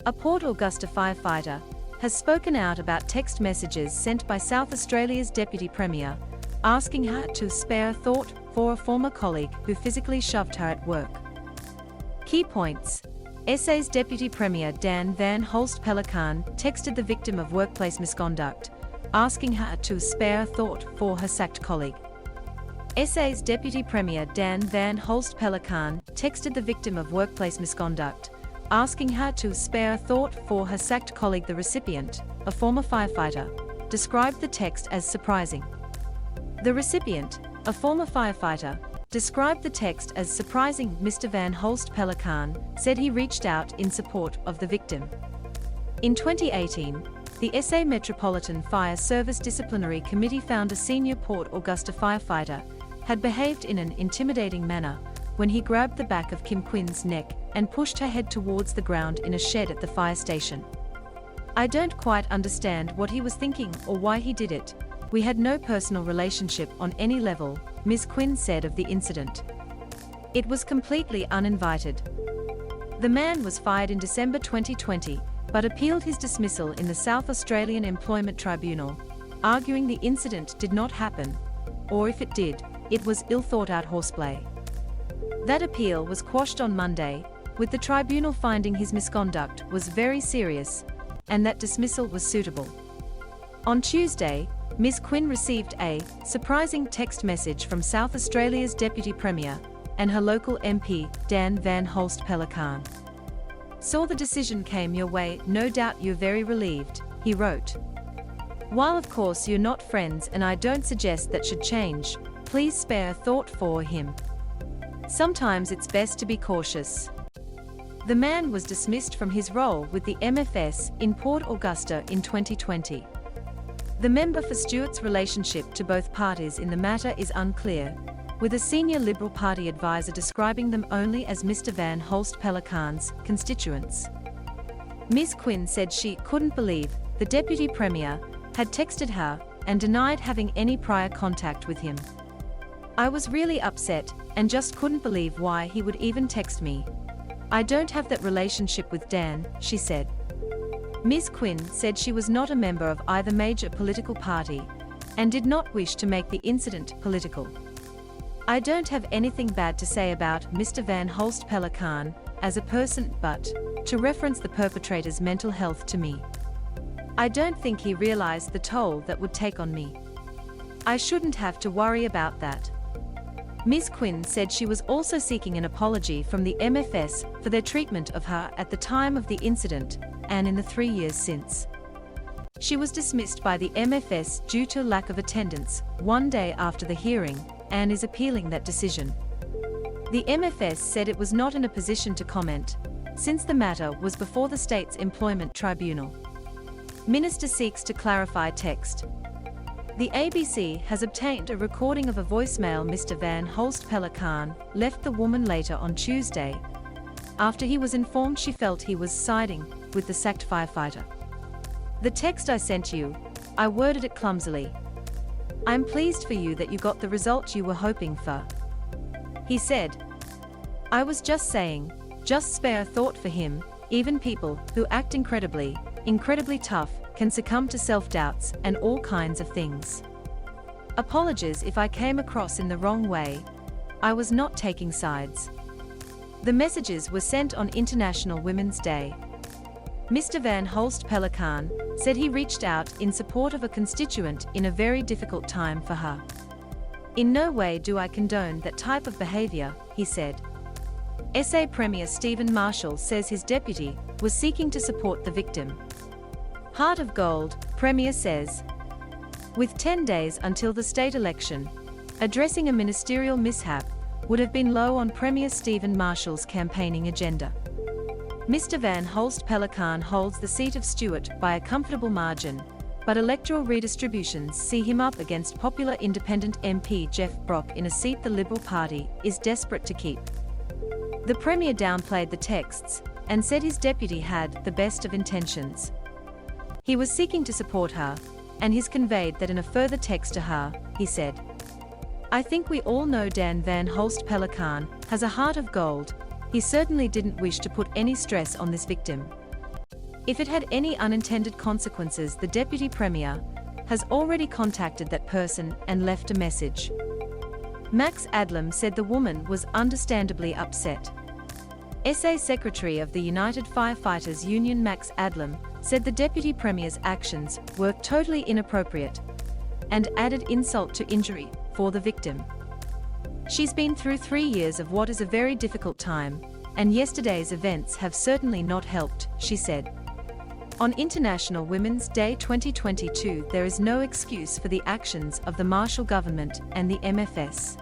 A Port Augusta firefighter has spoken out about text messages sent by South Australia's Deputy Premier, asking her to spare a thought for a former colleague who physically shoved her at work. Key points. SA's Deputy Premier Dan Van Holst Pellekaan texted the victim of workplace misconduct, asking her to spare a thought for her sacked colleague. SA's Deputy Premier Dan Van Holst Pellekaan texted the victim of workplace misconduct, asking her to spare a thought for her sacked colleague. The recipient, a former firefighter, described the text as surprising. The recipient, a former firefighter, described the text as surprising. Mr. Van Holst Pellekaan said he reached out in support of the victim. In 2018, the SA Metropolitan Fire Service Disciplinary Committee found a senior Port Augusta firefighter had behaved in an intimidating manner when he grabbed the back of Kim Quinn's neck and pushed her head towards the ground in a shed at the fire station. "I don't quite understand what he was thinking or why he did it. We had no personal relationship on any level," Ms. Quinn said of the incident. "It was completely uninvited." The man was fired in December 2020, but appealed his dismissal in the South Australian Employment Tribunal, arguing the incident did not happen, or if it did, it was ill-thought-out horseplay. That appeal was quashed on Monday, with the tribunal finding his misconduct was very serious, and that dismissal was suitable. On Tuesday, Ms. Quinn received a surprising text message from South Australia's Deputy Premier and her local MP, Dan Van Holst Pellekaan. "Saw the decision came your way, no doubt you're very relieved," he wrote. "While of course you're not friends and I don't suggest that should change, please spare a thought for him. Sometimes it's best to be cautious." The man was dismissed from his role with the MFS in Port Augusta in 2020. The member for Stewart's relationship to both parties in the matter is unclear, with a senior Liberal Party advisor describing them only as Mr. Van Holst Pellekaan's constituents. Ms. Quinn said she couldn't believe the Deputy Premier had texted her and denied having any prior contact with him. "I was really upset and just couldn't believe why he would even text me. I don't have that relationship with Dan," she said. Ms. Quinn said she was not a member of either major political party and did not wish to make the incident political. "I don't have anything bad to say about Mr. Van Holst Pellekaan as a person, but to reference the perpetrator's mental health to me. I don't think he realized the toll that would take on me. I shouldn't have to worry about that." Ms. Quinn said she was also seeking an apology from the MFS for their treatment of her at the time of the incident and in the 3 years since. She was dismissed by the MFS due to lack of attendance 1 day after the hearing and is appealing that decision. The MFS said it was not in a position to comment, since the matter was before the state's employment tribunal. Minister seeks to clarify text. The ABC has obtained a recording of a voicemail Mr. Van Holst Pellekaan left the woman later on Tuesday, after he was informed she felt he was siding with the sacked firefighter. "The text I sent you, I worded it clumsily. I'm pleased for you that you got the result you were hoping for," he said. "I was just saying, just spare a thought for him. Even people who act incredibly tough can succumb to self-doubts and all kinds of things. Apologies if I came across in the wrong way. I was not taking sides." The messages were sent on International Women's Day. Mr. Van Holst Pellekaan said he reached out in support of a constituent in a very difficult time for her. "In no way do I condone that type of behavior," he said. SA Premier Stephen Marshall says his deputy was seeking to support the victim. "Heart of gold," Premier says. With 10 days until the state election, addressing a ministerial mishap would have been low on Premier Stephen Marshall's campaigning agenda. Mr. Van Holst Pellekaan holds the seat of Stewart by a comfortable margin, but electoral redistributions see him up against popular independent MP Jeff Brock in a seat the Liberal Party is desperate to keep. The Premier downplayed the texts and said his deputy had the best of intentions. He was seeking to support her, and he's conveyed that in a further text to her, he said, "I think we all know Dan Van Holst Pellekaan has a heart of gold. He certainly didn't wish to put any stress on this victim. If it had any unintended consequences, the Deputy Premier has already contacted that person and left a message. Max Adlam said the woman was understandably upset. SA Secretary of the United Firefighters Union Max Adlam said the Deputy Premier's actions were totally inappropriate and added insult to injury for the victim. She's been through 3 years of what is a very difficult time, and yesterday's events have certainly not helped, she said. On International Women's Day 2022, there is no excuse for the actions of the Marshall government and the MFS.